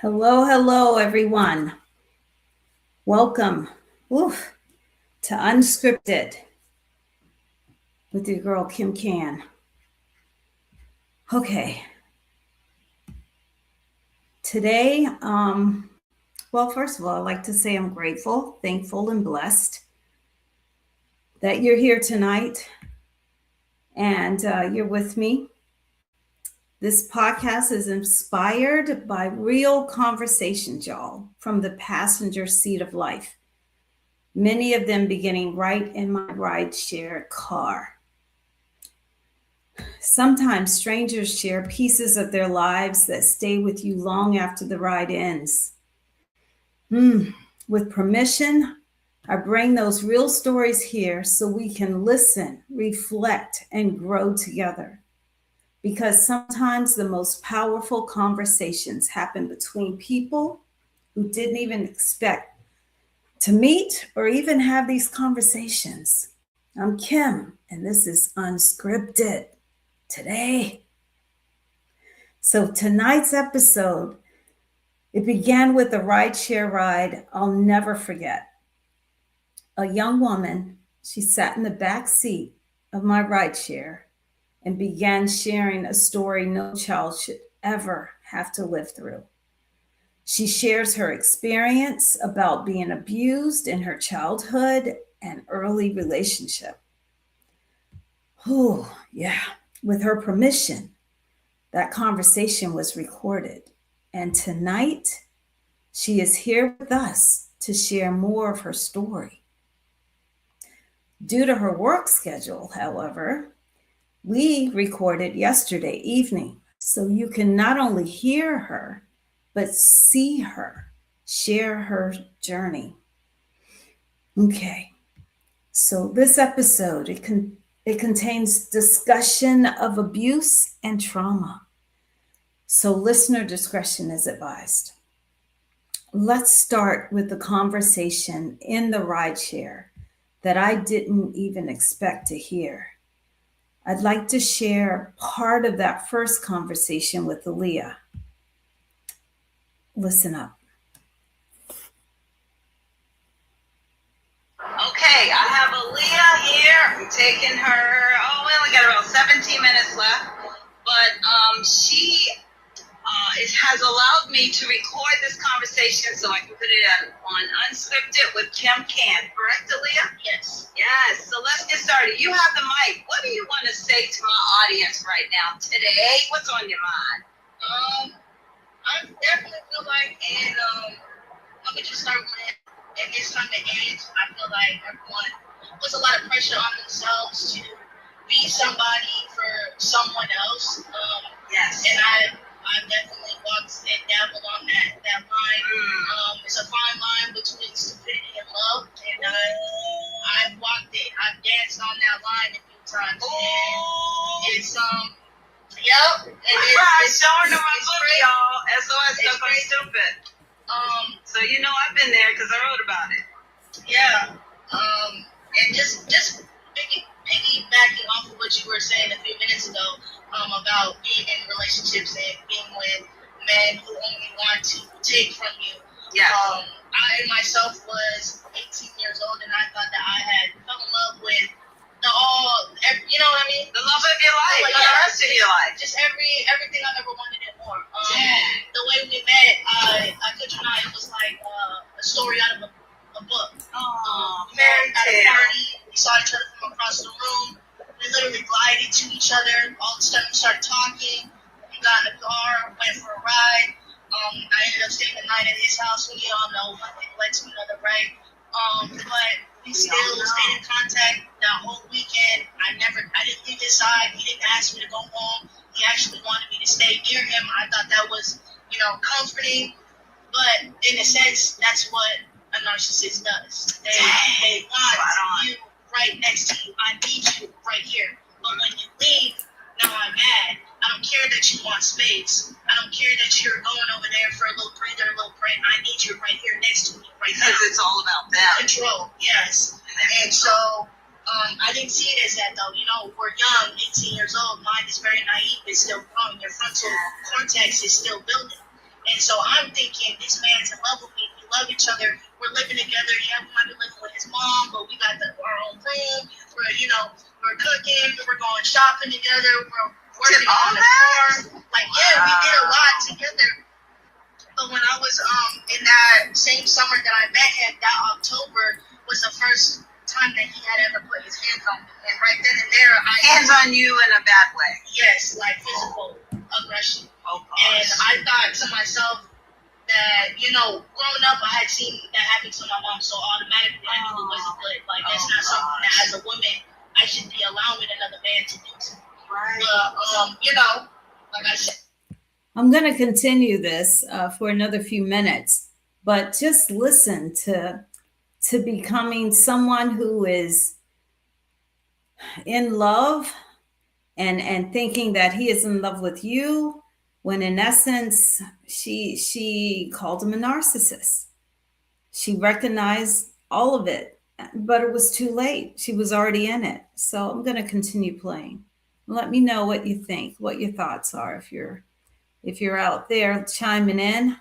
Hello, hello, everyone. Welcome to Unscripted with your girl, Kym KAN. Okay. Today, first of all, I'd like to say I'm grateful, thankful, and blessed that you're here tonight and you're with me. This podcast is inspired by real conversations, y'all, from the passenger seat of life. Many of them beginning right in my rideshare car. Sometimes strangers share pieces of their lives that stay with you long after the ride ends. With permission, I bring those real stories here so we can listen, reflect, and grow together. Because sometimes the most powerful conversations happen between people who didn't even expect to meet or even have these conversations. I'm Kym, and this is Unscripted today. So tonight's episode, it began with a rideshare ride I'll never forget. A young woman, she sat in the back seat of my rideshare and began sharing a story no child should ever have to live through. She shares her experience about being abused in her childhood and early relationship. Oh, yeah. With her permission, that conversation was recorded. And tonight, she is here with us to share more of her story. Due to her work schedule, however, we recorded yesterday evening. So you can not only hear her, but see her share her journey. Okay. So this episode, it contains discussion of abuse and trauma. So listener discretion is advised. Let's start with the conversation in the rideshare that I didn't even expect to hear. I'd like to share part of that first conversation with Aaliyah. Listen up. Okay, I have Aaliyah here. I'm taking her. We only got about 17 minutes left, but she has allowed me to record this conversation so I can put it on Unscripted with Kym KAN. Correct, Aaliyah? Yes. Yes. So let's get started. You have the mic. What do you want to say to my audience right now today? What's on your mind? I definitely feel like, and I'm gonna just start with at this time of age, I feel like everyone puts a lot of pressure on themselves to be somebody for someone else. Yes. And I definitely walked and dabbled on that line. It's a fine line between stupidity and love, and I've walked it. I've danced on that line a few times, and it's Yep. It's showing them my book, y'all. SOS stuff I'm stupid. So you know I've been there because I wrote about it. Yeah. And just piggybacking off of what you were saying a few minutes ago, about being in relationships and being with men who only want to take from you. Yeah. I myself was 18 years old, and I thought that I had fell in love with you know what I mean? The love of your life, for the rest of your life. Just everything I've ever wanted and more. The way we met, I kid you not, it was like a story out of a book. Fairy At a tale. party, we saw each other from across the room. We literally glided to each other. All of a sudden, we started talking. We got in the car, went for a ride. I ended up staying the night at his house. We all know one thing led to another, right? But we still stayed in contact that whole weekend. I didn't leave his side. He didn't ask me to go home. He actually wanted me to stay near him. I thought that was, comforting. But in a sense, that's what a narcissist does. They want you right next to you. I need you right here. But when you leave, now I'm mad. I don't care that you want space. I don't care that you're going over there for a little breather, a little break. I need you right here next to me right now. Because it's all about that. Control, yes. And so I didn't see it as that, though. We're young, 18 years old. Mind is very naive. It's still growing. Your frontal cortex is still building. And so I'm thinking, this man's in love with me. We love each other. We're living together. Yeah, we might be living with his mom, but we got our own room. We're cooking. We're going shopping together. We're working on the car. Like, yeah, we did a lot together. But when I was in that same summer that I met him, that October was the first time that he had ever put his hands on me. And right then and there, hands on you in a bad way. Yes, like physical aggression. Oh, and I thought to myself that, growing up, I had seen that happen to my mom, so automatically I knew it wasn't good. Like, that's not something that as a woman I should be allowing another man to do to me. Right. But, like I said, I'm going to continue this for another few minutes, but just listen to becoming someone who is in love and thinking that he is in love with you, when in essence she called him a narcissist. She recognized all of it, but it was too late. She was already in it. So I'm going to continue playing. Let me know what you think, what your thoughts are. If you're out there chiming in,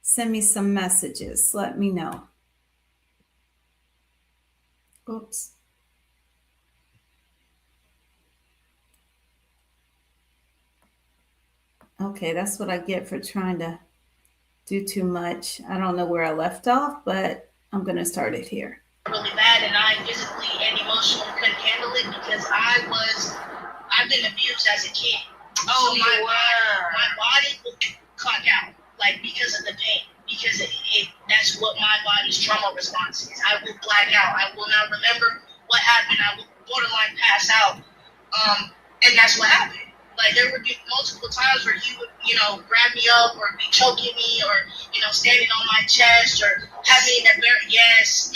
send me some messages. Let me know. Oops. Okay, that's what I get for trying to do too much. I don't know where I left off, but I'm going to start it here. Really bad, and I physically and emotionally couldn't handle it because I've been abused as a kid. Oh, so my body will clock out, like, because of the pain, because that's what my body's trauma response is. I will black out. I will not remember what happened. I will borderline pass out. And that's what happened. Like, there would be multiple times where he would, grab me up or be choking me or, standing on my chest or having me in the yes,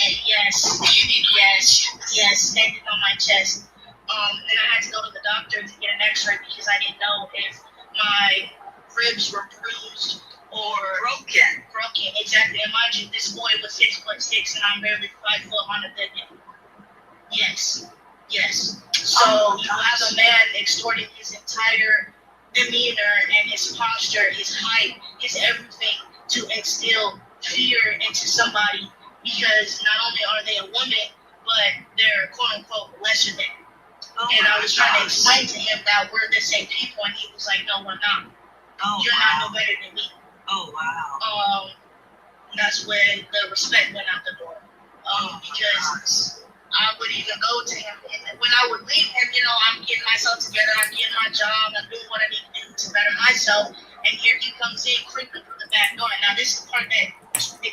standing on my chest. And I had to go to the doctor to get an x-ray because I didn't know if my ribs were bruised or broken. Exactly. And mind you, this boy was 6'6" and I'm barely 5 foot on a good day. Yes. So you have a man extorting his entire demeanor and his posture, his height, his everything to instill fear into somebody because not only are they a woman, but they're quote unquote lesser than. And I was trying to explain to him that we're the same people, and he was like, "No, we're not. You're not no better than me." Oh wow. That's when the respect went out the door. Because I would even go to him, and when I would leave him, I'm getting myself together, I'm getting my job, I'm doing what I need to do to better myself, and here he comes in creeping through the back door. Now this is the part that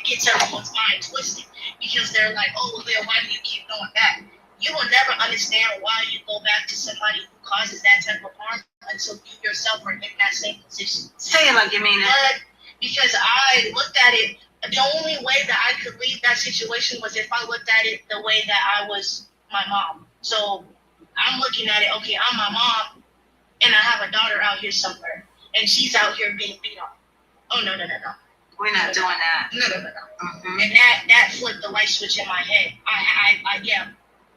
gets everyone's mind twisted, because they're like, "Oh, Leah, why do you keep going back?" You will never understand why you go back to somebody who causes that type of harm until you yourself are in that same position. Say it like you mean it. Because I looked at it, the only way that I could leave that situation was if I looked at it the way that I was my mom. So I'm looking at it, okay, I'm my mom, and I have a daughter out here somewhere, and she's out here being beat up. Oh, no. We're not doing that. No. Mm-hmm. And that flipped the light switch in my head.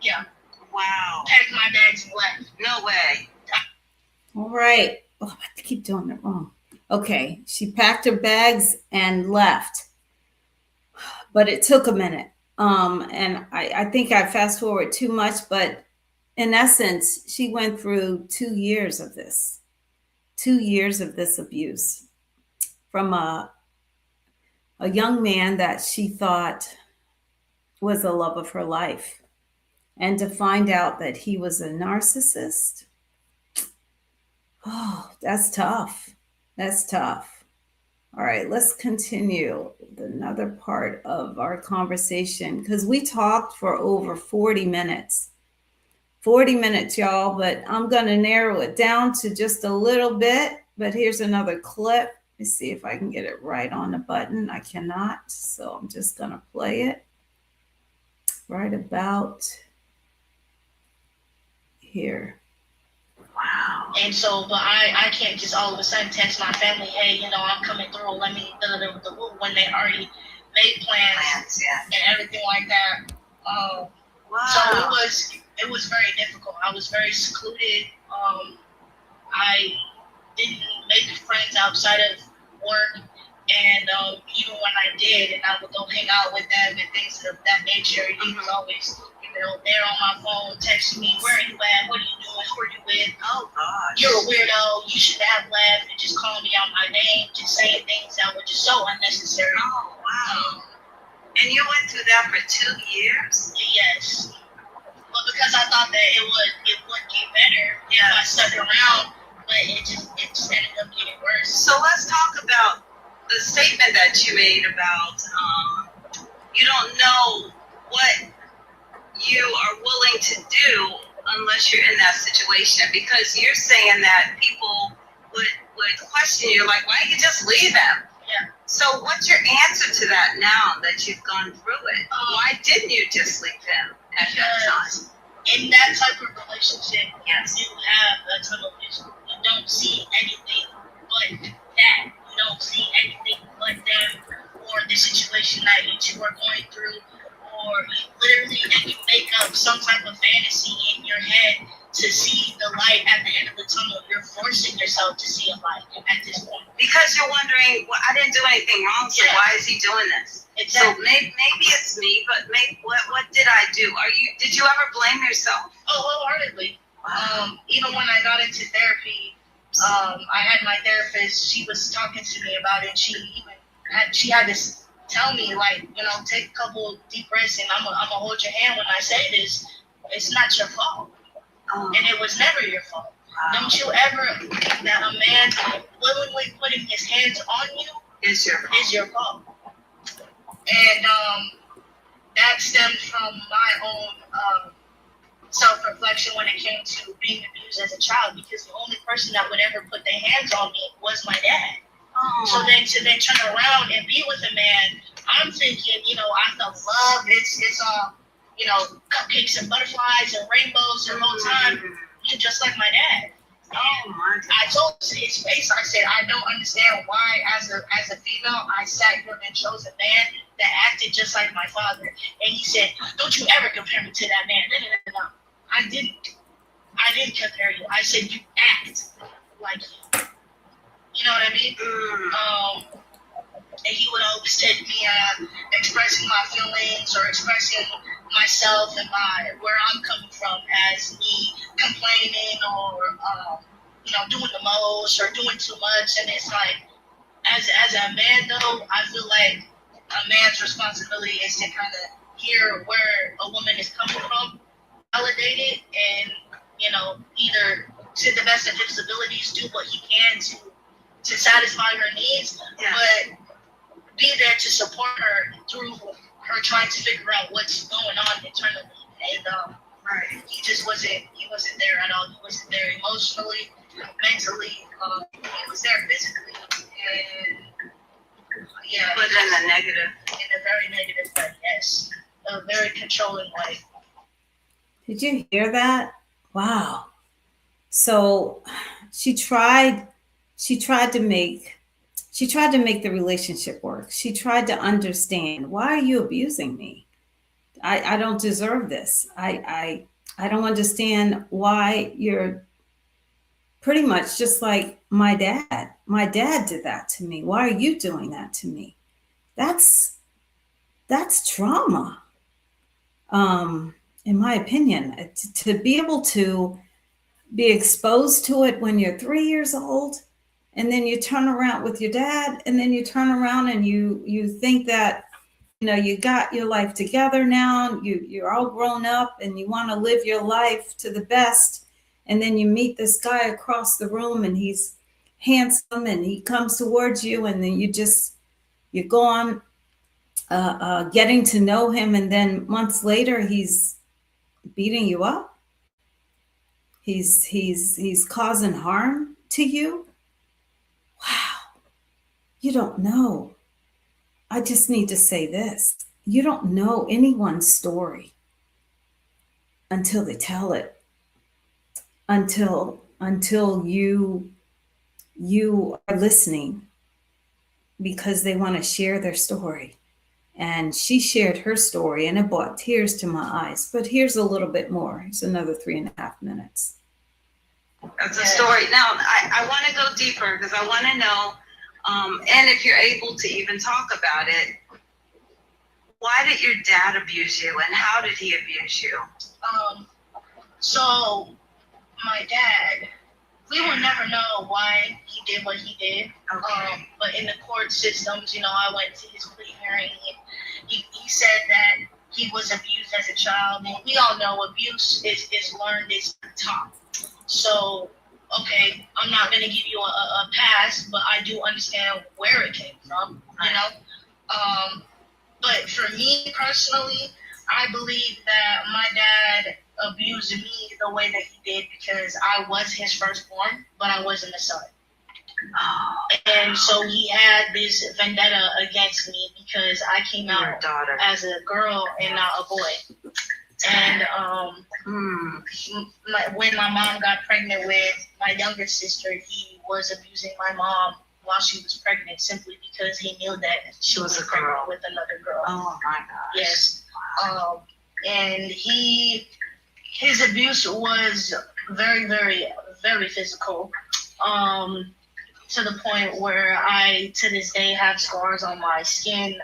Yeah. Wow. Packed my bags and left. No way. All right. Oh, I keep doing it wrong. Okay. She packed her bags and left. But it took a minute. And I think I fast forward too much, but in essence, she went through 2 years of this. 2 years of this abuse from a young man that she thought was the love of her life. And to find out that he was a narcissist, oh, that's tough. That's tough. All right, let's continue with another part of our conversation because we talked for over 40 minutes. 40 minutes, y'all, but I'm going to narrow it down to just a little bit. But here's another clip. Let me see if I can get it right on the button. I cannot, so I'm just going to play it right about here. Wow. And so, but I can't just all of a sudden text my family, "Hey, I'm coming through. Let me when they already made plans and everything like that." Wow. So it was very difficult. I was very secluded. I didn't make friends outside of work. And even when I did, and I would go hang out with them and things of that nature, he was always, there on my phone, texting me, where are you at? What are you doing? Who are you with? Oh gosh. You're a weirdo. You should have left, and just calling me out my name, just saying things that were just so unnecessary. Oh wow. And you went through that for 2 years? Yes. But because I thought that it would get better if I stuck around, but it just ended up getting worse. So let's talk about the statement that you made about you don't know what you are willing to do unless you're in that situation, because you're saying that people would question you, like, why don't you just leave him? Yeah. So what's your answer to that now that you've gone through it? Why didn't you just leave him at that time? In that type of relationship, yes, you have a tunnel vision. You don't see anything but that. You don't see anything but them or the situation that you two are going through, or you make up some type of fantasy in your head to see the light at the end of the tunnel. You're forcing yourself to see a light at this point. Because you're wondering, well, I didn't do anything wrong, so why is he doing this? Exactly. So maybe it's me, but what did I do? Did you ever blame yourself? Oh, wholeheartedly. Even when I got into therapy, I had my therapist. She was talking to me about it. She had to tell me, like, take a couple deep breaths, and I'm gonna hold your hand when I say this. It's not your fault, and it was never your fault. Wow. Don't you ever think that a man willingly putting his hands on you is your fault? And that stemmed from my own self-reflection when it came to being abused as a child, because the only person that would ever put their hands on me was my dad. So then to turn around and be with a man, I'm thinking, I felt love. It's cupcakes and butterflies and rainbows the whole time, just like my dad. Oh my God. I told his face, I said, I don't understand why, as a female, I sat here and chose a man that acted just like my father. And he said, don't you ever compare me to that man. No. I didn't compare you. I said, you act like him. You know what I mean? And he would always take me expressing my feelings or expressing myself and where I'm coming from as me complaining or doing the most or doing too much. And it's like, as a man though, I feel like a man's responsibility is to kind of hear where a woman is coming from, validate it, and either to the best of his abilities do what he can to satisfy her needs, but be there to support her through her trying to figure out what's going on internally. And he just wasn't there at all. He wasn't there emotionally, mentally. He was there physically, and but in a negative, in a very negative way. Yes, a very controlling way. Did you hear that? Wow. So she tried to make the relationship work. She tried to understand, why are you abusing me? I don't deserve this. I don't understand why you're pretty much just like my dad. My dad did that to me. Why are you doing that to me? That's trauma. In my opinion, to be able to be exposed to it when you're 3 years old, and then you turn around with your dad, and then you turn around and you think that, you got your life together now, you're all grown up and you want to live your life to the best. And then you meet this guy across the room and he's handsome and he comes towards you, and then you go on getting to know him. And then months later, he's beating you up. He's causing harm to you. Wow. You don't know. I just need to say this. You don't know anyone's story until they tell it. Until you are listening, because they want to share their story. And she shared her story and it brought tears to my eyes. But here's a little bit more. Here's another 3.5 minutes. That's a story. Now, I want to go deeper because I want to know And if you're able to even talk about it, why did your dad abuse you, and how did he abuse you? So my dad, we will never know why he did what he did. Okay. But in the court systems, you know, I went to his plea hearing. He said that he was abused as a child, and we all know abuse is learned, is taught. So, okay, I'm not gonna give you a pass, but I do understand where it came from, you know. But for me personally, I believe that my dad abused me the way that he did because I was his firstborn, but I wasn't a son. And so he had this vendetta against me because I came out as a girl and not a boy. And when my mom got pregnant with my younger sister, he was abusing my mom while she was pregnant simply because he knew that she was pregnant with another girl. Oh my gosh. Yes. And his abuse was very, very, very physical. To the point where I, to this day, have scars on my skin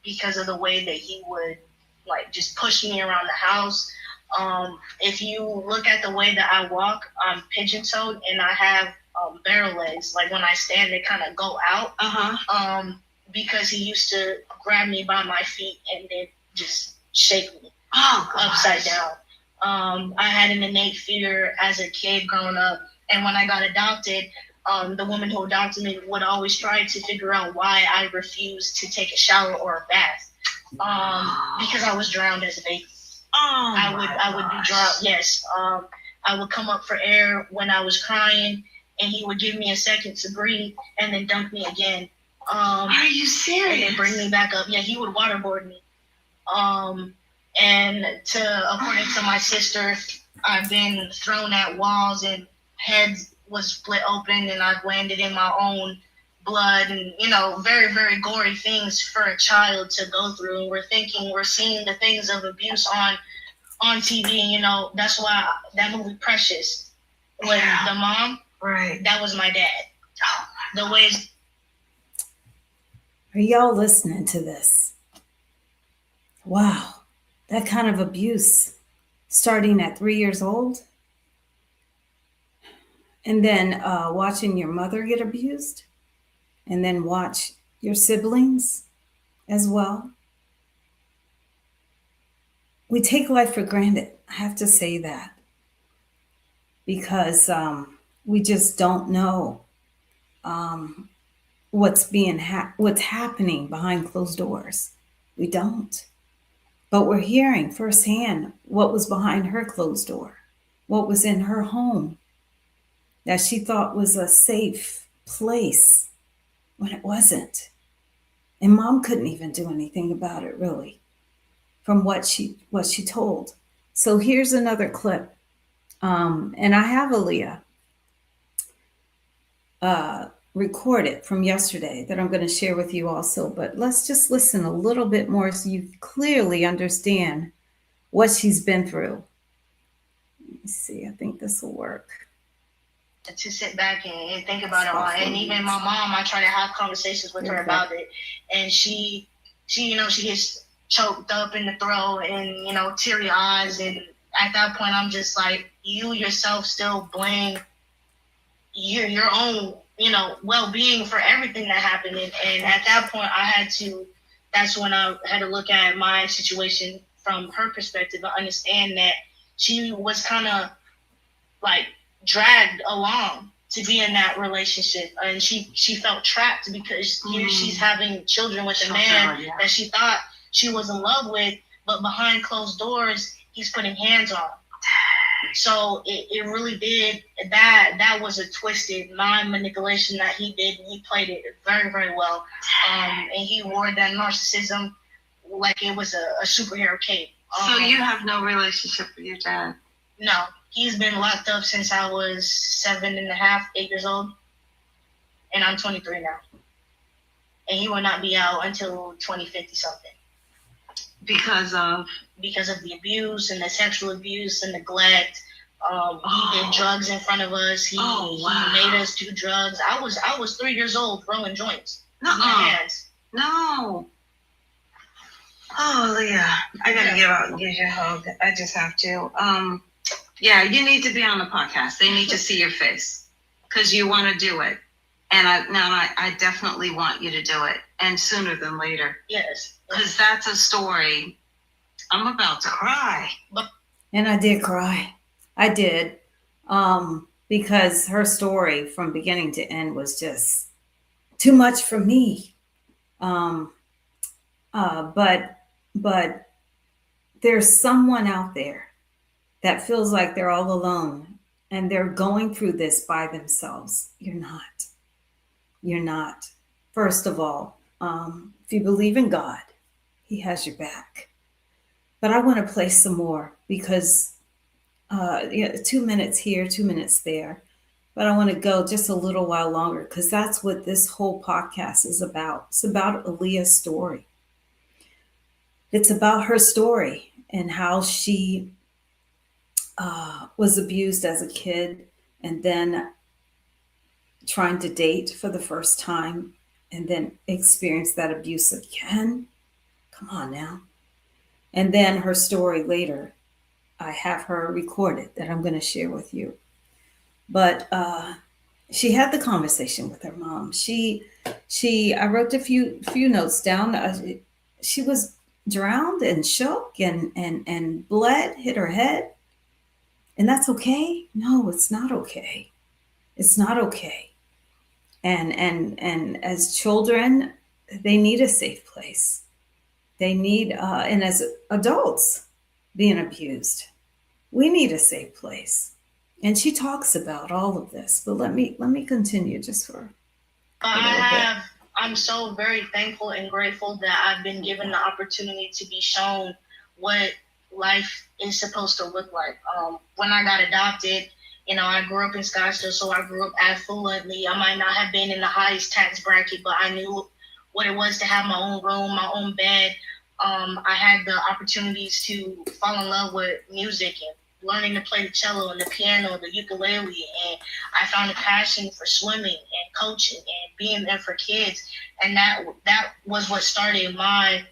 because of the way that he would like just push me around the house. If you look at the way that I walk, I'm pigeon-toed and I have barrel legs. Like when I stand, they kind of go out. Because he used to grab me by my feet and then just shake me upside down. I had an innate fear as a kid growing up, and when I got adopted, the woman who adopted me would always try to figure out why I refused to take a shower or a bath. Because I was drowned as a baby. I would be drowned. Yes. I would come up for air when I was crying, and he would give me a second to breathe and then dunk me again. Are you serious? And then bring me back up. Yeah, he would waterboard me. And according to my sister, I've been thrown at walls and heads was split open, and I've landed in my own blood, and you know, very, very gory things for a child to go through. And we're seeing the things of abuse on TV, and you know, that's why that movie Precious with the mom, right? That was my dad. The ways. Are y'all listening to this? Wow, that kind of abuse starting at 3 years old? And then watching your mother get abused, and then watch your siblings as well. We take life for granted. I have to say that because we just don't know what's happening behind closed doors. We don't, but we're hearing firsthand what was behind her closed door, what was in her home that she thought was a safe place when it wasn't. And mom couldn't even do anything about it, really, from what she told. So here's another clip. And I have Aaliyah recorded from yesterday that I'm going to share with you also. But let's just listen a little bit more so you clearly understand what she's been through. Let me see. I think this will work. To sit back and think about it all. And even my mom, I try to have conversations with her about it, and she you know, she gets choked up in the throat and, you know, teary eyes, and at that point I'm just like, you yourself still blame your own, you know, well-being for everything that happened. And at that point that's when I had to look at my situation from her perspective and understand that she was kind of like dragged along to be in that relationship, and she felt trapped because here she's having children with a man that she thought she was in love with, but behind closed doors he's putting hands on. So it really did that was a twisted mind manipulation that he did, and he played it very, very well. And he wore that narcissism like it was a superhero cape. So you have no relationship with your dad? No. He's been locked up since I was 7.5, 8 years old. And I'm 23 now. And he will not be out until 2050 something. Because of? Because of the abuse and the sexual abuse and neglect. He did drugs in front of us. He made us do drugs. I was 3 years old throwing joints. No. No. Oh, Leah, I gotta get out and give you a hug. I just have to. Yeah, you need to be on the podcast. They need to see your face because you want to do it. And I definitely want you to do it, and sooner than later. Yes. Because that's a story. I'm about to cry. And I did cry. I did. Because her story from beginning to end was just too much for me. But there's someone out there that feels like they're all alone and they're going through this by themselves. You're not. You're not. First of all, if you believe in God, He has your back. But I want to play some more because 2 minutes here, 2 minutes there. But I want to go just a little while longer because that's what this whole podcast is about. It's about Aaliyah's story. It's about her story and how she was abused as a kid and then trying to date for the first time and then experience that abuse again. Come on now. And then her story later. I have her recorded that I'm going to share with you. But she had the conversation with her mom. I wrote a few notes down. She was drowned and shook and bled, hit her head. And that's okay? No, it's not okay. It's not okay. And as children, they need a safe place. They need, and as adults being abused, we need a safe place. And she talks about all of this, but let me continue just for a little bit. I'm so very thankful and grateful that I've been given the opportunity to be shown what life is supposed to look like. When I got adopted, I grew up in Scottsdale, so I grew up affluently. I might not have been in the highest tax bracket, but I knew what it was to have my own room, my own bed. I had the opportunities to fall in love with music and learning to play the cello and the piano, the ukulele, and I found a passion for swimming and coaching and being there for kids, and that was what started my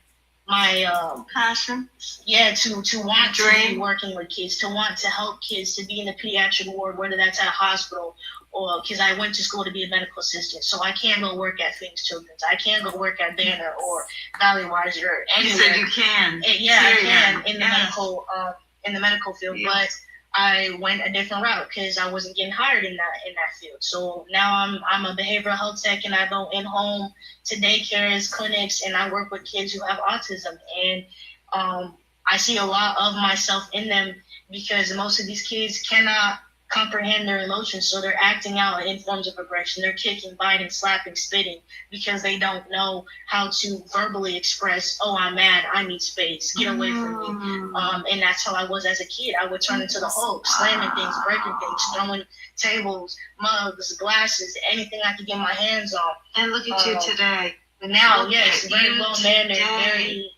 passion. Yeah, to want to be working with kids, to want to help kids, to be in the pediatric ward, whether that's at a hospital or because I went to school to be a medical assistant, so I can't go work at Phoenix Children's. I can't go work at Banner or Valley Wise or anywhere. You said you can. I can in the medical field, but I went a different route because I wasn't getting hired in that field. So now I'm a behavioral health tech, and I go in home to daycares, clinics, and I work with kids who have autism. And I see a lot of myself in them because most of these kids cannot comprehend their emotions, so they're acting out in forms of aggression. They're kicking, biting, slapping, spitting because they don't know how to verbally express, oh, I'm mad, I need space, get away from me. And that's how I was as a kid. I would turn into the Hulk, slamming things, breaking things, throwing tables, mugs, glasses, anything I could get my hands on. And look at you today. Now, yes, very well mannered, very,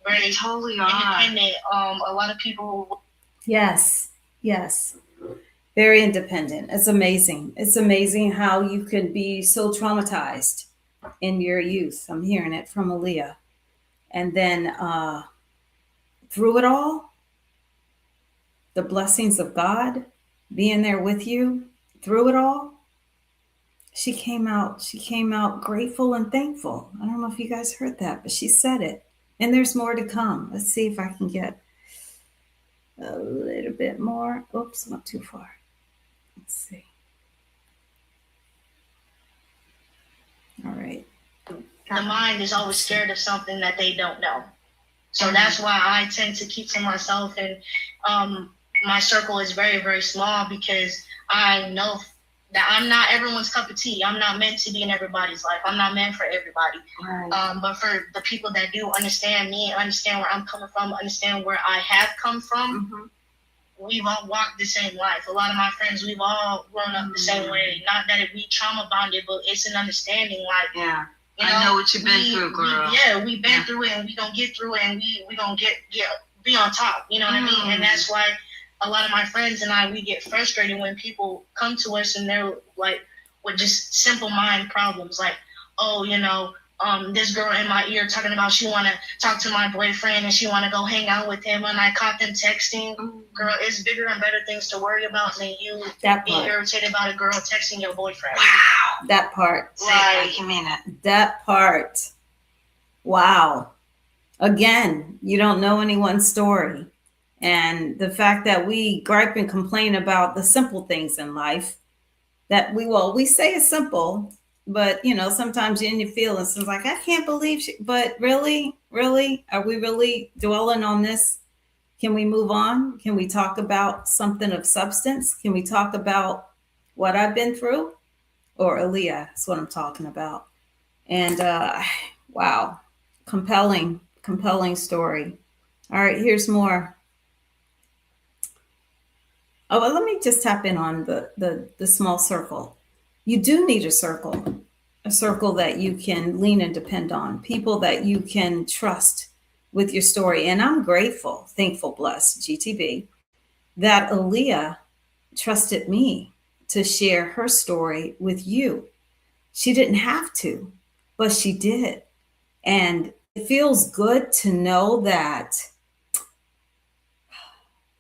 very you totally independent. A lot of people. Yes. Very independent. It's amazing. It's amazing how you can be so traumatized in your youth. I'm hearing it from Aaliyah. And then through it all, the blessings of God being there with you through it all, she came out grateful and thankful. I don't know if you guys heard that, but she said it. And there's more to come. Let's see if I can get a little bit more. Oops, not too far. Let's see. All right. The mind is always scared of something that they don't know. So that's why I tend to keep to myself, and my circle is very, very small because I know that I'm not everyone's cup of tea. I'm not meant to be in everybody's life. I'm not meant for everybody. Right. But for the people that do understand me, understand where I'm coming from, understand where I have come from, we've all walked the same life. A lot of my friends, we've all grown up the same way. Not that we trauma bonded, but it's an understanding. Like, I know what you've been through, girl. We've been through it, and we gonna get through it, and we gonna be on top. You know what I mean? And that's why a lot of my friends and I, we get frustrated when people come to us and they're like, with just simple mind problems, like, oh, this girl in my ear talking about she want to talk to my boyfriend and she want to go hang out with him, and I caught them texting. Girl, it's bigger and better things to worry about than you being irritated about a girl texting your boyfriend. Wow. That part. Right. You mean it. That part. Wow. Again, you don't know anyone's story. And the fact that we gripe and complain about the simple things in life that we say it's simple, but sometimes in your feelings, it's like, I can't believe but really, are we really dwelling on this? Can we move on? Can we talk about something of substance? Can we talk about what I've been through? Or Aaliyah, that's what I'm talking about. And wow, compelling story. All right, here's more. Oh, well, let me just tap in on the small circle. You do need a circle that you can lean and depend on, people that you can trust with your story. And I'm grateful, thankful, blessed, GTB, that Aaliyah trusted me to share her story with you. She didn't have to, but she did. And it feels good to know that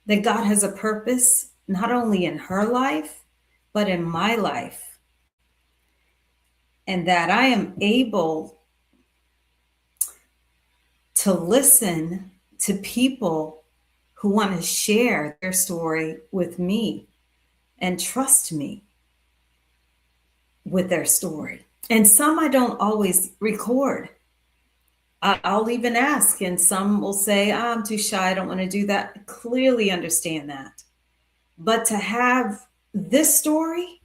God has a purpose, not only in her life, but in my life. And that I am able to listen to people who want to share their story with me and trust me with their story. And some I don't always record. I'll even ask, and some will say, I'm too shy, I don't want to do that. I clearly understand that. But to have this story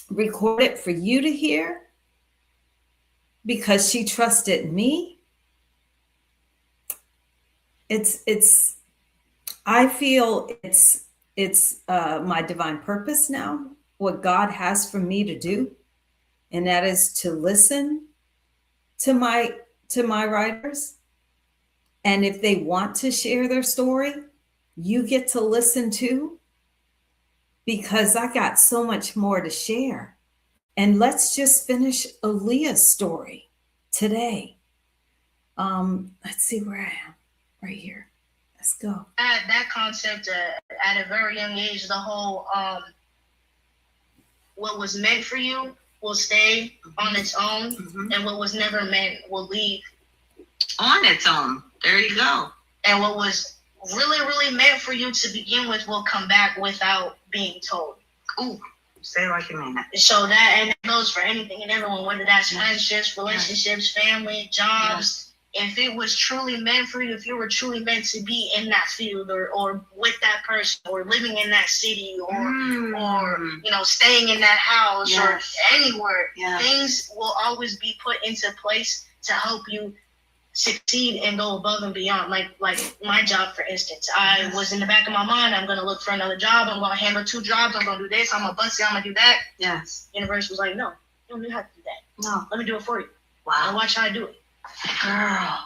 recorded for you to hear because she trusted me, I feel it's my divine purpose now, what God has for me to do, and that is to listen to my writers. And if they want to share their story, you get to listen too, because I got so much more to share. And let's just finish Aaliyah's story today. Let's see where I am. Right here. Let's go. That concept at a very young age, the whole what was meant for you will stay on its own, and what was never meant will leave on its own. There you go. And what was really, really meant for you to begin with will come back without being told. Ooh, say it like you mean it. So that, and it goes for anything and everyone, whether that's friendships, relationships, family, jobs. If it was truly meant for you, if you were truly meant to be in that field or with that person or living in that city or staying in that house or anywhere, things will always be put into place to help you succeed and go above and beyond. Like my job, for instance, I was in the back of my mind, I'm going to look for another job. I'm going to handle 2 jobs. I'm going to do this. I'm going to bust it. I'm going to do that. Yes. Universe was like, no, you don't have to do that. No. Let me do it for you. Wow. And watch how I do it. Girl.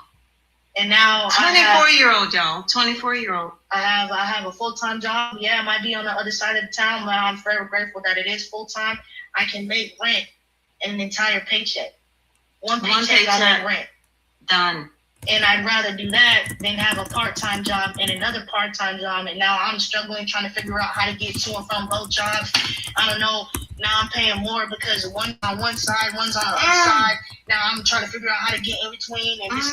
And now 24-year-old, y'all. 24-year-old. I have a full-time job. Yeah, I might be on the other side of the town, but I'm forever grateful that it is full-time. I can make rent an entire paycheck. One paycheck. I make rent. Done. And I'd rather do that than have a part-time job and another part-time job. And now I'm struggling trying to figure out how to get to and from both jobs. I don't know. Now I'm paying more because one's on one side, one's on the other side. Now I'm trying to figure out how to get in between. And this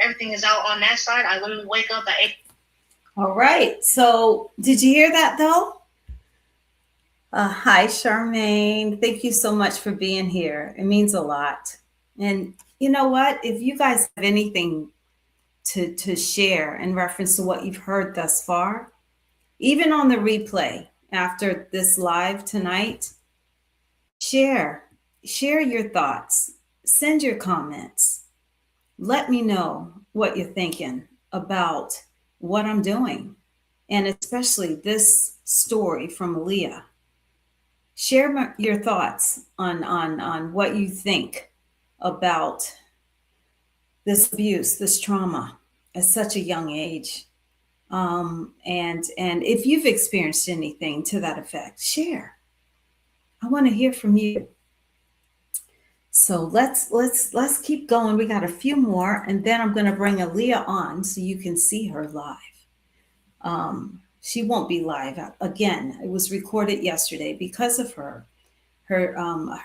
everything is out on that side. I literally wake up at 8. All right. So did you hear that though? Hi, Charmaine. Thank you so much for being here. It means a lot. And you know what? If you guys have anything to share in reference to what you've heard thus far, even on the replay after this live tonight, share your thoughts, send your comments. Let me know what you're thinking about what I'm doing, and especially this story from Aaliyah. Share your thoughts on what you think about this abuse, this trauma at such a young age. And if you've experienced anything to that effect, share. I want to hear from you. So let's keep going. We got a few more, and then I'm going to bring Aaliyah on so you can see her live. She won't be live again. It was recorded yesterday because of her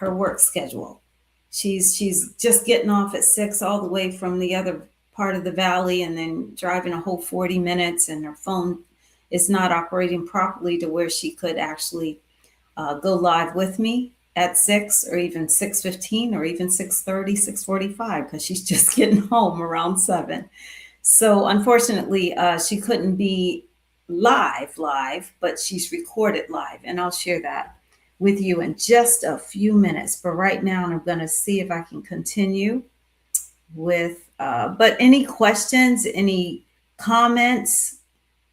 work schedule. She's just getting off at 6 all the way from the other part of the valley, and then driving a whole 40 minutes, and her phone is not operating properly to where she could actually go live with me at 6 or even 6:15 or even 6:30, 6:45, because she's just getting home around 7. So unfortunately, she couldn't be live, but she's recorded live, and I'll share that with you in just a few minutes. But right now, I'm going to see if I can continue with, but any questions, any comments,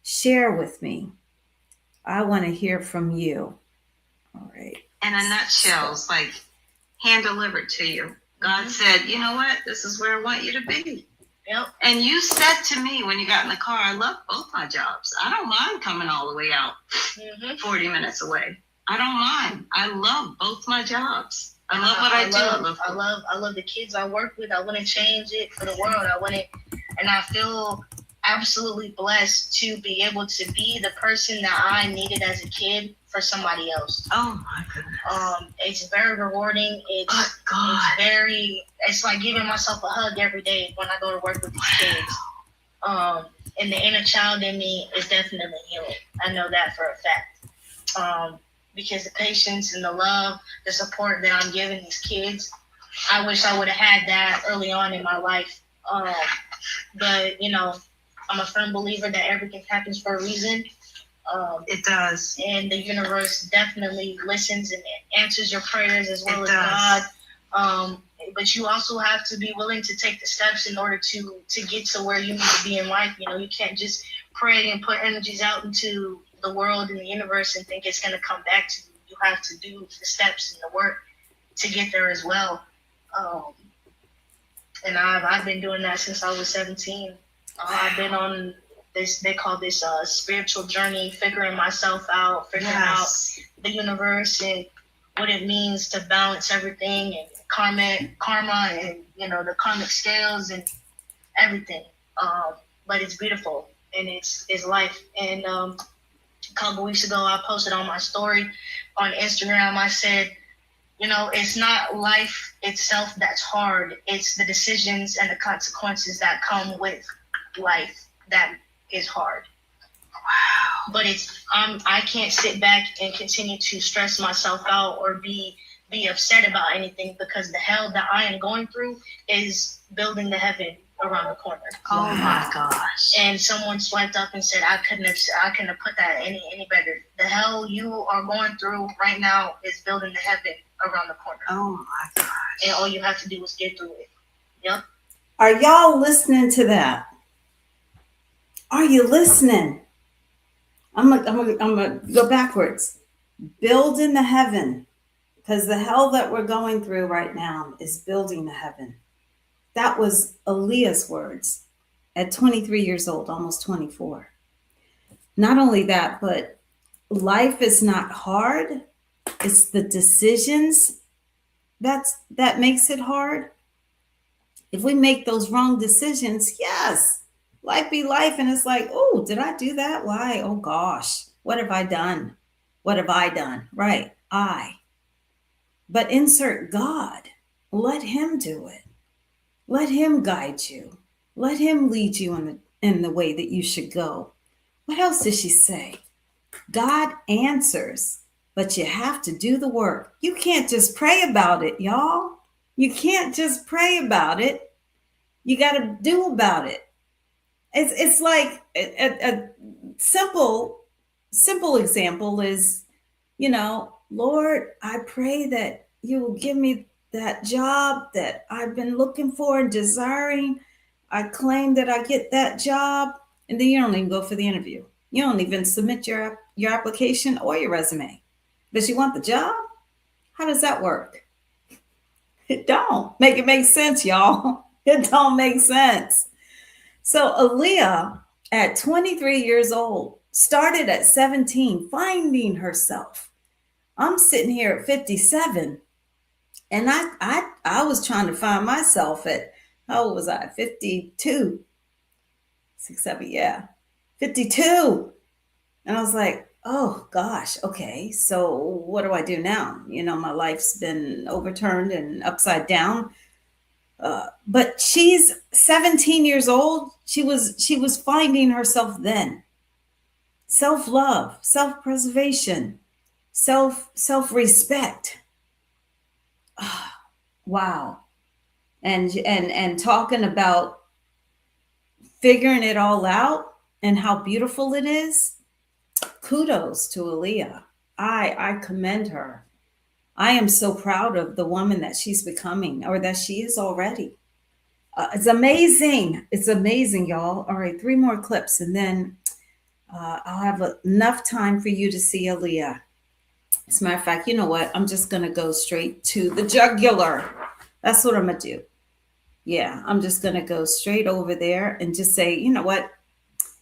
share with me. I want to hear from you. All right. In a nutshell, it's like hand delivered to you. God said, you know what? This is where I want you to be. Yep. And you said to me when you got in the car, I love both my jobs. I don't mind coming all the way out 40 minutes away. I don't mind. I love both my jobs. I love what I do. I love the kids I work with. I wouldn't change it for the world. And I feel absolutely blessed to be able to be the person that I needed as a kid for somebody else. Oh my goodness. It's very rewarding. It's like giving myself a hug every day when I go to work with these kids. And the inner child in me is definitely healed. I know that for a fact. Because the patience and the love, the support that I'm giving these kids, I wish I would have had that early on in my life. But, I'm a firm believer that everything happens for a reason. It does. And the universe definitely listens and answers your prayers as well as God. But you also have to be willing to take the steps in order to get to where you need to be in life. You can't just pray and put energies out into the world and the universe and think it's going to come back to you. You have to do the steps and the work to get there as well. And I've been doing that since I was 17. I've been on this, they call this spiritual journey, figuring myself out, figuring out the universe and what it means to balance everything, and karma and, the karmic scales and everything. But it's beautiful, and it's life. And a couple weeks ago, I posted on my story on Instagram, I said, it's not life itself that's hard. It's the decisions and the consequences that come with life that is hard. Wow. But I can't sit back and continue to stress myself out or be upset about anything, because the hell that I am going through is building the heaven around the corner. Oh my gosh. And someone swiped up and said, I couldn't have put that any better. The hell you are going through right now is building the heaven around the corner. Oh my gosh. And all you have to do is get through it. Yep. Are y'all listening to that? Are you listening? I'm gonna go backwards. Building the heaven, because the hell that we're going through right now is building the heaven. That was Aaliyah's words at 23 years old, almost 24. Not only that, but life is not hard. It's the decisions that makes it hard. If we make those wrong decisions, yes, life be life. And it's like, oh, did I do that? Why? Oh gosh, what have I done? What have I done? Right, I. But insert God. Let him do it. Let him guide you. Let him lead you in the way that you should go. What else does she say? God answers, but you have to do the work. You can't just pray about it, y'all. You can't just pray about it. You got to do about it. It's like a simple example is, Lord, I pray that you will give me that job that I've been looking for and desiring. I claim that I get that job, and then you don't even go for the interview. You don't even submit your application or your resume. Does you want the job? How does that work? It don't make sense, y'all. It don't make sense. So Aaliyah at 23 years old, started at 17, finding herself. I'm sitting here at 57, and I was trying to find myself at, how old was I? 52, 6, 7, yeah, 52. And I was like, oh gosh, okay, so what do I do now? My life's been overturned and upside down. But she's 17 years old. She was finding herself then. Self-love, self-preservation, self-respect. Wow. And talking about figuring it all out and how beautiful it is. Kudos to Aaliyah. I commend her. I am so proud of the woman that she's becoming, or that she is already. It's amazing. It's amazing, y'all. All right, 3 more clips, and then I'll have enough time for you to see Aaliyah. As a matter of fact, you know what? I'm just going to go straight to the jugular. That's what I'm going to do. Yeah, I'm just going to go straight over there and just say, you know what?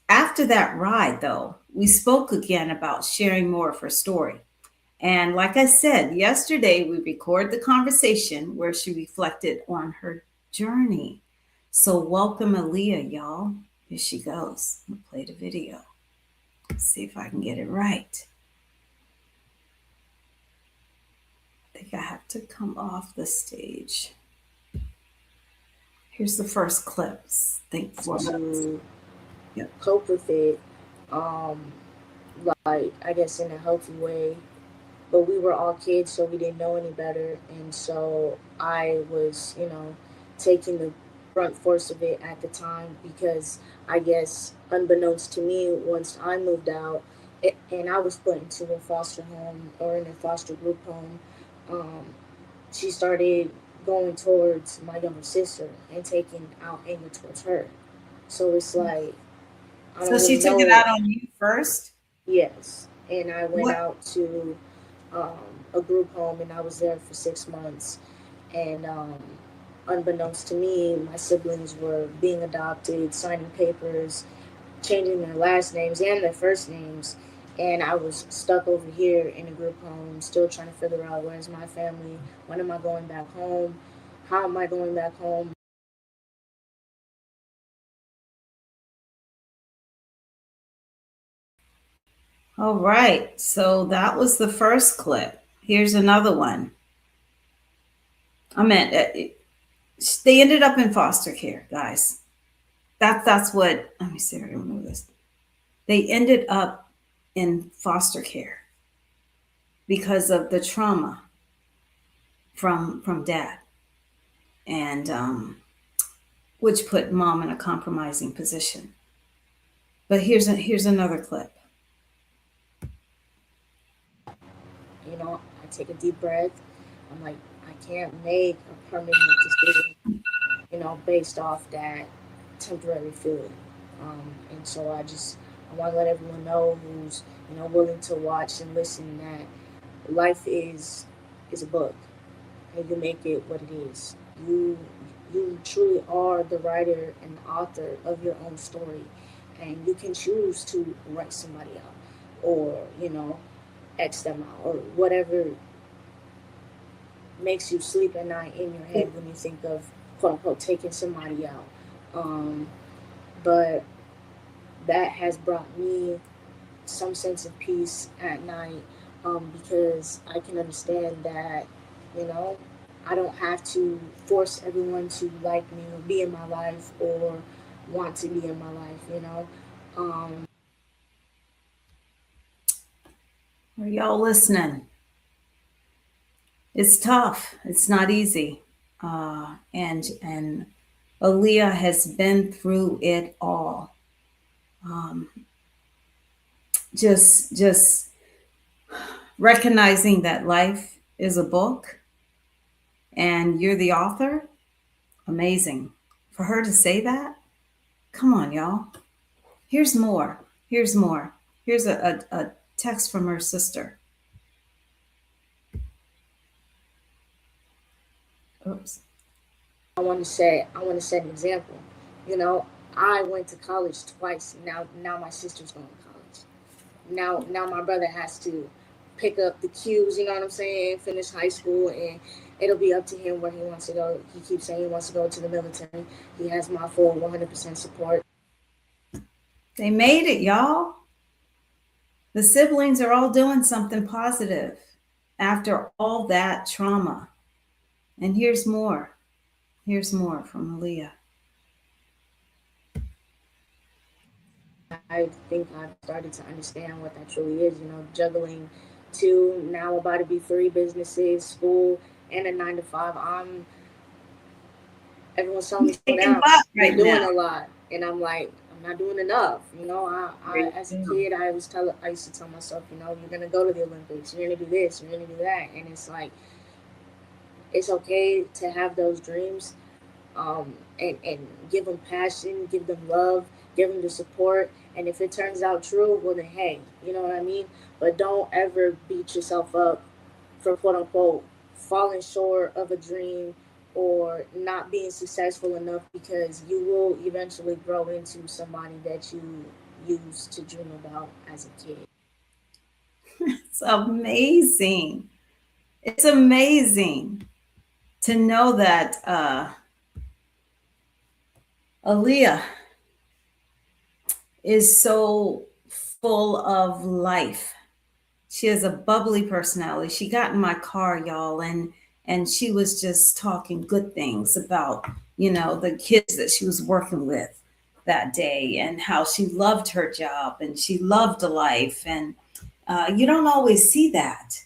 After that ride, though, we spoke again about sharing more of her story. And like I said, yesterday we recorded the conversation where she reflected on her journey. So welcome Aaliyah, y'all. Here she goes. I'm gonna play the video. Let's see if I can get it right. I think I have to come off the stage. Here's the first clips. Think for to Yep. cope with it, um, like I guess in a healthy way. But we were all kids, so we didn't know any better, and so I was, taking the front force of it at the time because I guess unbeknownst to me, once I moved out, and I was put into a foster home or in a foster group home, um, she started going towards my younger sister and taking out anger towards her. So it's like I So don't she really took it know. out on you first? Yes, and I went What? out to um, a group home, and I was there for 6 months. And unbeknownst to me, my siblings were being adopted, signing papers, changing their last names and their first names. And I was stuck over here in a group home, still trying to figure out where's my family, when am I going back home, how am I going back home. All right. So that was the first clip. Here's another one. I meant they ended up in foster care, guys. That's what. Let me see. I don't know this. They ended up in foster care because of the trauma from dad, and which put mom in a compromising position. But here's another clip. I take a deep breath. I'm like, I can't make a permanent decision, based off that temporary feeling. And so I want to let everyone know who's, willing to watch and listen that life is a book, and you make it what it is. You truly are the writer and the author of your own story, and you can choose to write somebody out, or X them out, or whatever makes you sleep at night in your head when you think of quote unquote taking somebody out. Um, but that has brought me some sense of peace at night, because I can understand that, you know, I don't have to force everyone to like me or be in my life or want to be in my life. Um, Are y'all listening? It's tough. It's not easy. And Aaliyah has been through it all. Um, just recognizing that life is a book and you're the author. Amazing. For her to say that, come on, y'all. Here's more. Here's more. Here's a text from her sister. Oops. I want to set an example. You know, I went to college twice. Now my sister's going to college. Now my brother has to pick up the cues, you know what I'm saying, finish high school, and it'll be up to him where he wants to go. He keeps saying he wants to go to the military. He has my full 100% support. They made it, y'all. The siblings are all doing something positive after all that trauma. And here's more. Here's more from Aaliyah. I think I've started to understand what that truly is, juggling two, now about to be three businesses, school, and a 9 to 5. Everyone's telling me slow down. You're doing a lot. And I'm like, I'm not doing enough. I as a kid, I used to tell myself, you're going to go to the Olympics. You're going to do this. You're going to do that. And it's like, it's okay to have those dreams, and give them passion, give them love, give them the support. And if it turns out true, well then hey, you know what I mean? But don't ever beat yourself up for quote unquote falling short of a dream or not being successful enough, because you will eventually grow into somebody that you used to dream about as a kid. It's amazing. It's amazing to know that Aaliyah is so full of life. She has a bubbly personality. She got in my car, y'all, and she was just talking good things about, the kids that she was working with that day and how she loved her job and she loved life. And you don't always see that.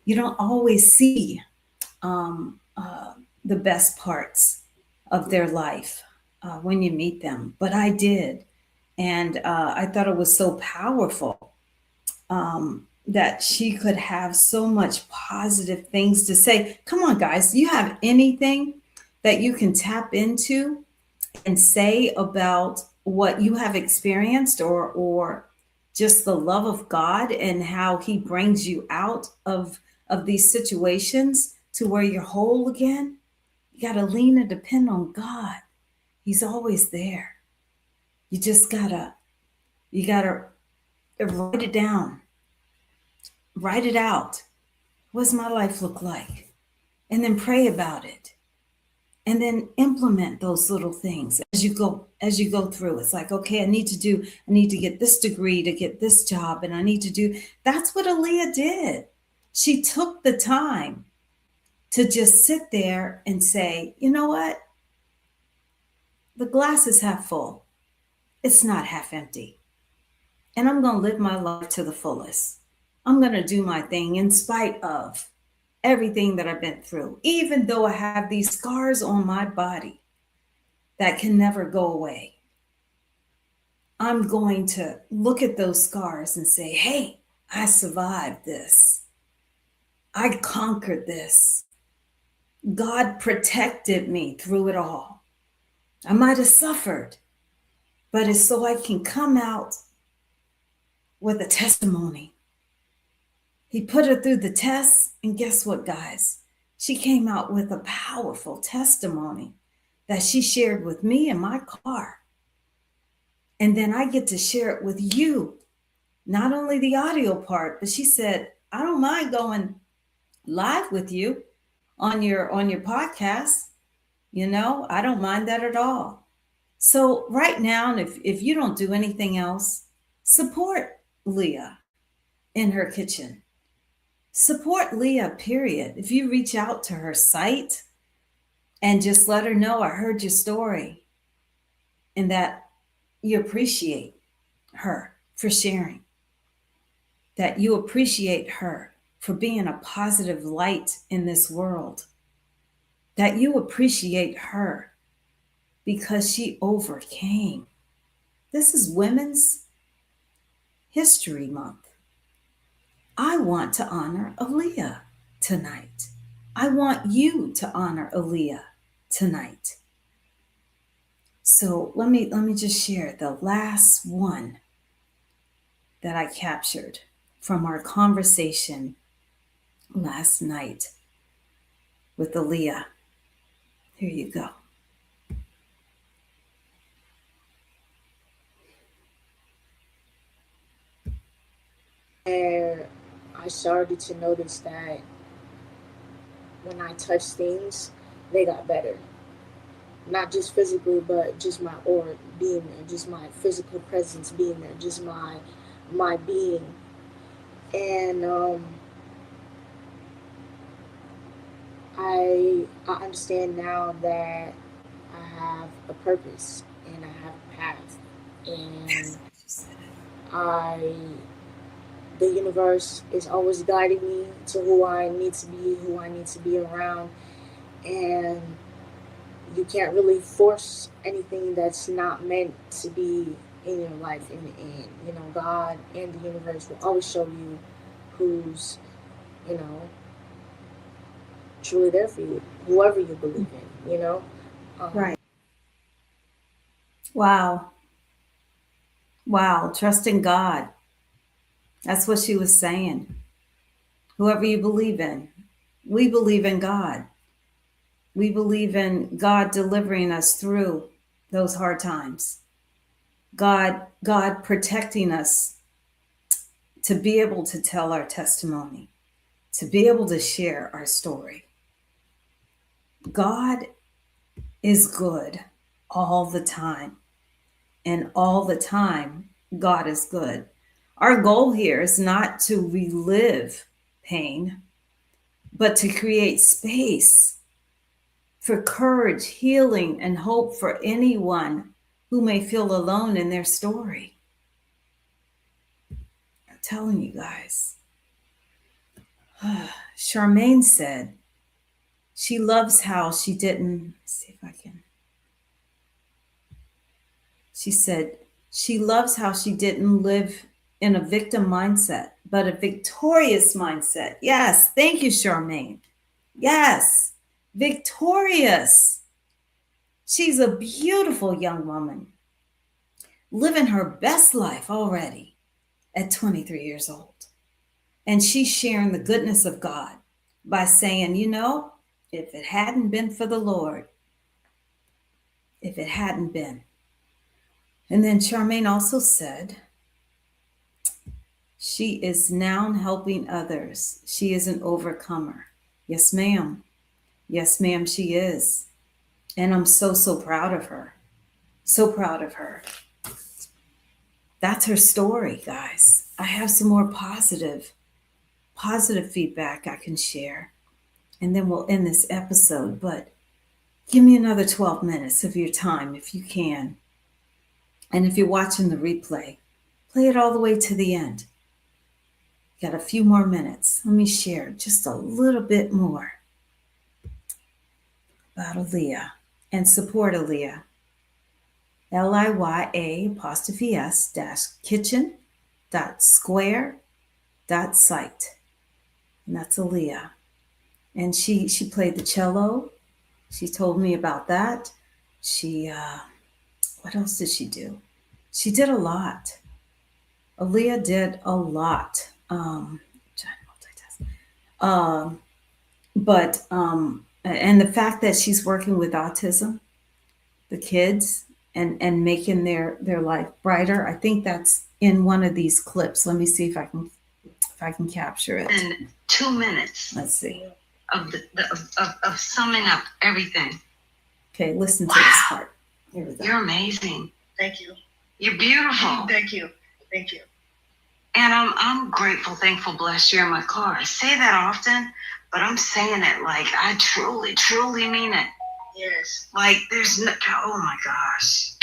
You don't always see the best parts of their life when you meet them, but I did. And I thought it was so powerful that she could have so much positive things to say. Come on, guys, do you have anything that you can tap into and say about what you have experienced, or just the love of God and how he brings you out of these situations to where you're whole again? You got to lean and depend on God. He's always there. You just you gotta write it down, write it out. What does my life look like? And then pray about it. And then implement those little things as you go through. It's like, okay, I need to get this degree to get this job, and I need to do. That's what Aaliyah did. She took the time to just sit there and say, you know what? The glass is half full. It's not half empty. And I'm going to live my life to the fullest. I'm going to do my thing in spite of everything that I've been through, even though I have these scars on my body that can never go away. I'm going to look at those scars and say, hey, I survived this. I conquered this. God protected me through it all. I might have suffered, but it's so I can come out with a testimony. He put her through the test, and guess what, guys? She came out with a powerful testimony that she shared with me in my car. And then I get to share it with you, not only the audio part, but she said, I don't mind going live with you on your podcast. I don't mind that at all. So right now, and if you don't do anything else, support Leah in her kitchen. Support Leah, period. If you reach out to her site and just let her know I heard your story and that you appreciate her for sharing, that you appreciate her for being a positive light in this world, that you appreciate her because she overcame. This is Women's History Month. I want to honor Aaliyah tonight. I want you to honor Aaliyah tonight. So let me just share the last one that I captured from our conversation last night with Aaliyah. Here you go. where I started to notice that when I touched things, they got better. Not just physically, but just my aura being there, just my physical presence being there, just my being. And I understand now that I have a purpose and I have a path, and I the universe is always guiding me to who I need to be, who I need to be around, and you can't really force anything that's not meant to be in your life in the end. You know, God and the universe will always show you who's, you know, truly there for you, whoever you believe in, you know? Right. Wow. Wow. Trusting God. That's what she was saying. Whoever you believe in, we believe in God. We believe in God delivering us through those hard times. God protecting us to be able to tell our testimony, to be able to share our story. God is good all the time. And all the time, God is good. Our goal here is not to relive pain, but to create space for courage, healing, and hope for anyone who may feel alone in their story. I'm telling you guys. Charmaine said she loves how she didn't, let's see if I can. She said she loves how she didn't live in a victim mindset, but a victorious mindset. Yes, thank you, Charmaine. Yes, victorious. She's a beautiful young woman, living her best life already at 23 years old. And she's sharing the goodness of God by saying, you know, if it hadn't been for the Lord, if it hadn't been. And then Charmaine also said, she is now helping others. She is an overcomer. Yes, ma'am. Yes, ma'am, she is. And I'm so, so proud of her. So proud of her. That's her story, guys. I have some more positive feedback I can share. And then we'll end this episode. But give me another 12 minutes of your time if you can. And if you're watching the replay, play it all the way to the end. Got a few more minutes. Let me share just a little bit more about Aaliyah and support Aaliyah. LIYA-kitchen.square.site. And that's Aaliyah. And she played the cello. She told me about that. She, what else did she do? She did a lot. Aaliyah did a lot. And the fact that she's working with autism, the kids, and making their life brighter. I think that's in one of these clips. Let me see if I can capture it. In 2 minutes. Let's see. Of summing up everything. Okay, listen to this part. Here we go. You're amazing. Thank you. You're beautiful. Thank you. Thank you. And I'm grateful, thankful, blessed you're in my car. I say that often, but I'm saying it like I truly, truly mean it. Yes. Like there's no, oh my gosh.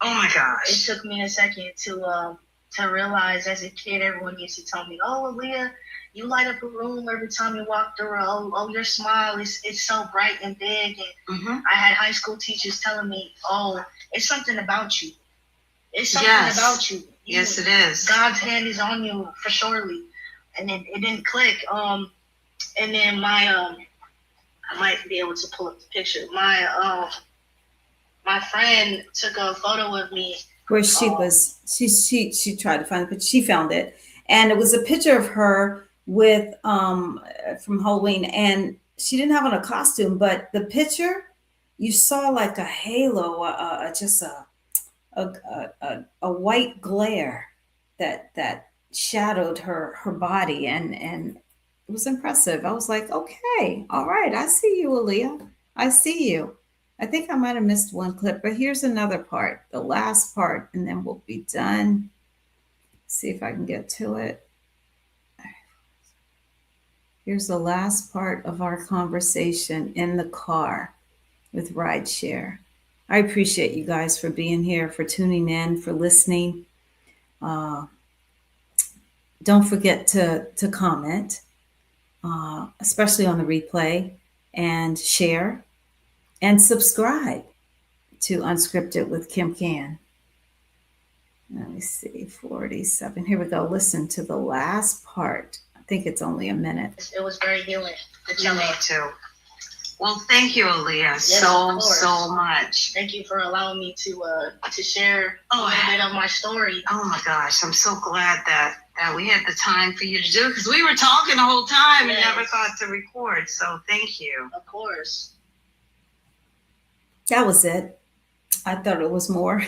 Oh my It gosh. took me a second to realize as a kid, everyone used to tell me, "Oh, Aaliyah, you light up a room every time you walk through. Oh, your smile is so bright and big." And I had high school teachers telling me, "Oh, it's something about you. It's something about you. Yes, it is. God's hand is on you for surely." And it didn't click. And then my I might be able to pull up the picture. My friend took a photo of me Where she was, she tried to find it, but she found it. And it was a picture of her with from Halloween, and she didn't have on a costume, but the picture, you saw like a halo, just a white glare that shadowed her body, and it was impressive. I was like, okay, all right, I see you, Aaliyah. I see you. I think I might have missed one clip, but here's another part, the last part, and then we'll be done. See if I can get to it. Here's the last part of our conversation in the car with rideshare. I appreciate you guys for being here, for tuning in, for listening. Uh, don't forget to comment, especially on the replay, and share and subscribe to Unscripted with Kym KAN. Let me see, 47. Here we go. Listen to the last part. I think it's only a minute. It was very healing. You need to. Well, thank you, Aaliyah, Yes, so much. Thank you for allowing me to share a little bit of my story. Oh my gosh, I'm so glad that we had the time for you to do it, because we were talking the whole time and never thought to record. So thank you. Of course. That was it. I thought it was more.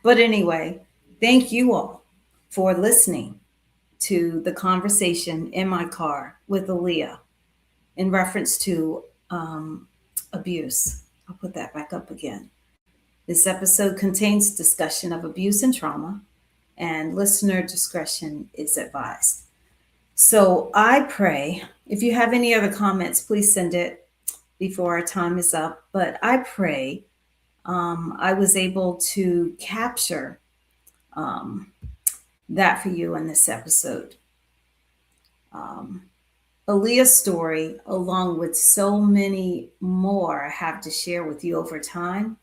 But anyway, thank you all for listening to the conversation in my car with Aaliyah in reference to abuse. I'll put that back up again. This episode contains discussion of abuse and trauma, and listener discretion is advised. So I pray, if you have any other comments, please send it before our time is up. But I pray I was able to capture that for you in this episode. Aaliyah's story, along with so many more I have to share with you over time,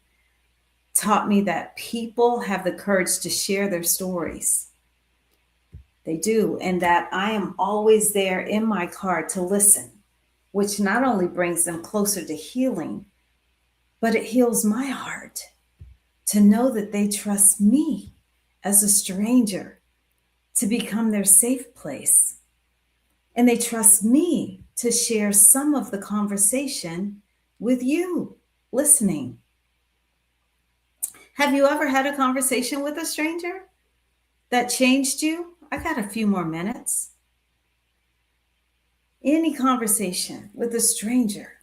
taught me that people have the courage to share their stories. They do, and that I am always there in my car to listen, which not only brings them closer to healing, but it heals my heart to know that they trust me as a stranger to become their safe place. And they trust me to share some of the conversation with you listening. Have you ever had a conversation with a stranger that changed you? I got a few more minutes. Any conversation with a stranger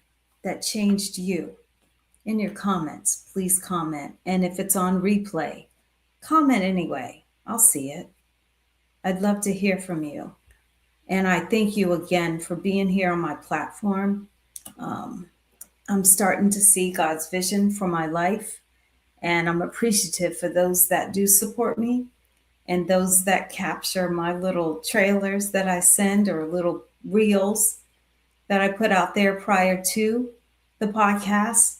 that changed you? In your comments, please comment. And if it's on replay, comment anyway. I'll see it. I'd love to hear from you. And I thank you again for being here on my platform. I'm starting to see God's vision for my life, and I'm appreciative for those that do support me and those that capture my little trailers that I send, or little reels that I put out there prior to the podcast.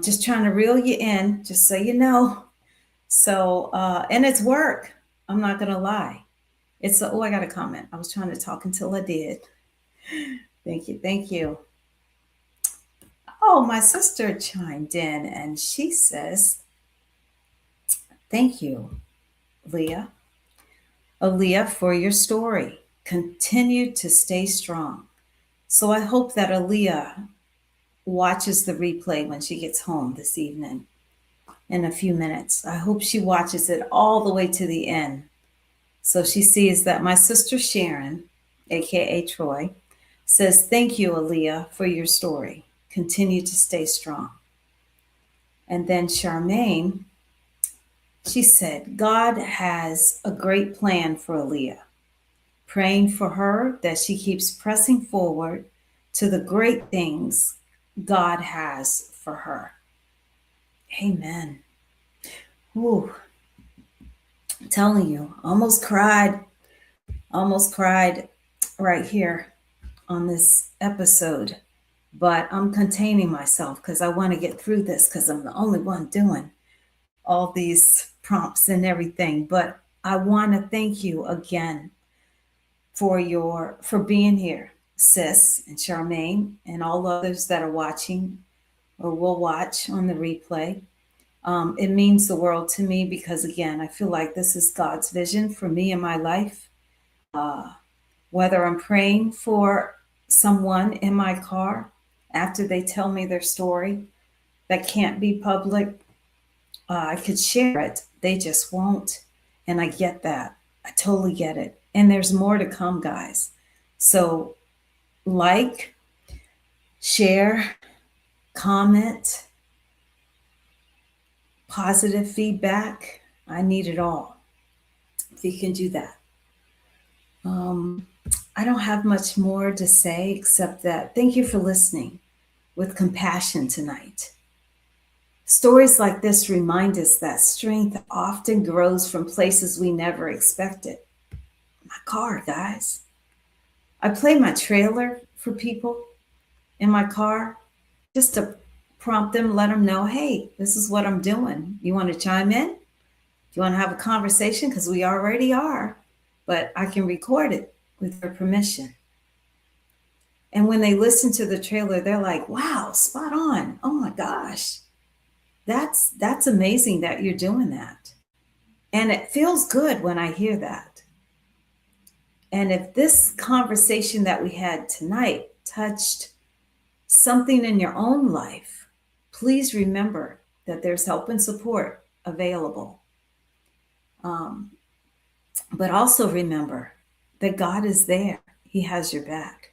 Just trying to reel you in, just so you know. So, and it's work. I'm not going to lie. I got a comment. I was trying to talk until I did. Thank you. Thank you. Oh, my sister chimed in and she says, thank you, Aaliyah, for your story. Continue to stay strong. So I hope that Aaliyah watches the replay when she gets home this evening in a few minutes. I hope she watches it all the way to the end, so she sees that my sister Sharon, aka Troy, says, thank you, Aaliyah, for your story. Continue to stay strong. And then Charmaine, she said, God has a great plan for Aaliyah. Praying for her that she keeps pressing forward to the great things God has for her. Amen. Ooh, I'm telling you, almost cried right here on this episode, but I'm containing myself because I want to get through this, because I'm the only one doing all these prompts and everything. But I want to thank you again for being here, sis and Charmaine, and all others that are watching or will watch on the replay. It means the world to me because, again, I feel like this is God's vision for me in my life. Whether I'm praying for someone in my car after they tell me their story that can't be public, I could share it. They just won't. And I get that. I totally get it. And there's more to come, guys. So, like, share, comment, positive feedback. I need it all. If you can do that. I don't have much more to say except that thank you for listening with compassion tonight. Stories like this remind us that strength often grows from places we never expected. My car, guys. I play my trailer for people in my car just to prompt them, let them know, hey, this is what I'm doing. You want to chime in? Do you want to have a conversation? Because we already are, but I can record it with your permission. And when they listen to the trailer, they're like, wow, spot on. Oh my gosh. That's amazing that you're doing that. And it feels good when I hear that. And if this conversation that we had tonight touched something in your own life, please remember that there's help and support available. But also remember that God is there. He has your back.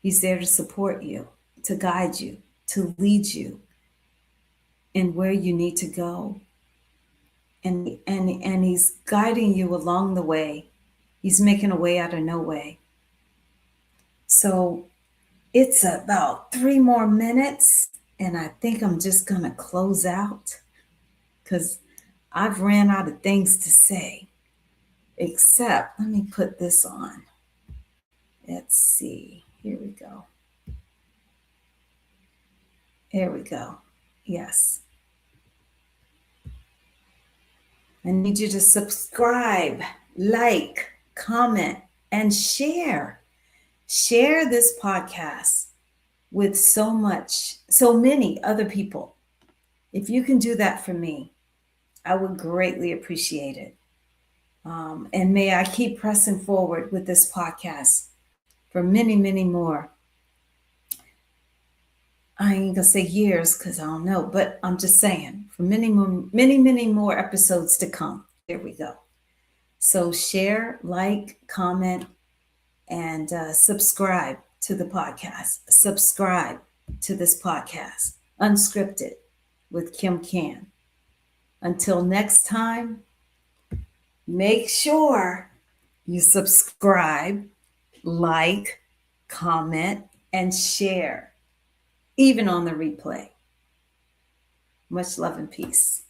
He's there to support you, to guide you, to lead you in where you need to go. And he's guiding you along the way. He's making a way out of no way. So it's about 3 more minutes, and I think I'm just going to close out because I've ran out of things to say. Except, let me put this on. Let's see. Here we go. There we go. Yes. I need you to subscribe, like, comment, and share. Share this podcast with so many other people. If you can do that for me, I would greatly appreciate it. And may I keep pressing forward with this podcast for many, many more. I ain't gonna say years because I don't know, but I'm just saying for many, many more episodes to come. There we go. So share, like, comment, and subscribe to the podcast. Subscribe to this podcast, Unscripted with Kym KAN. Until next time, make sure you subscribe, like, comment, and share, even on the replay. Much love and peace.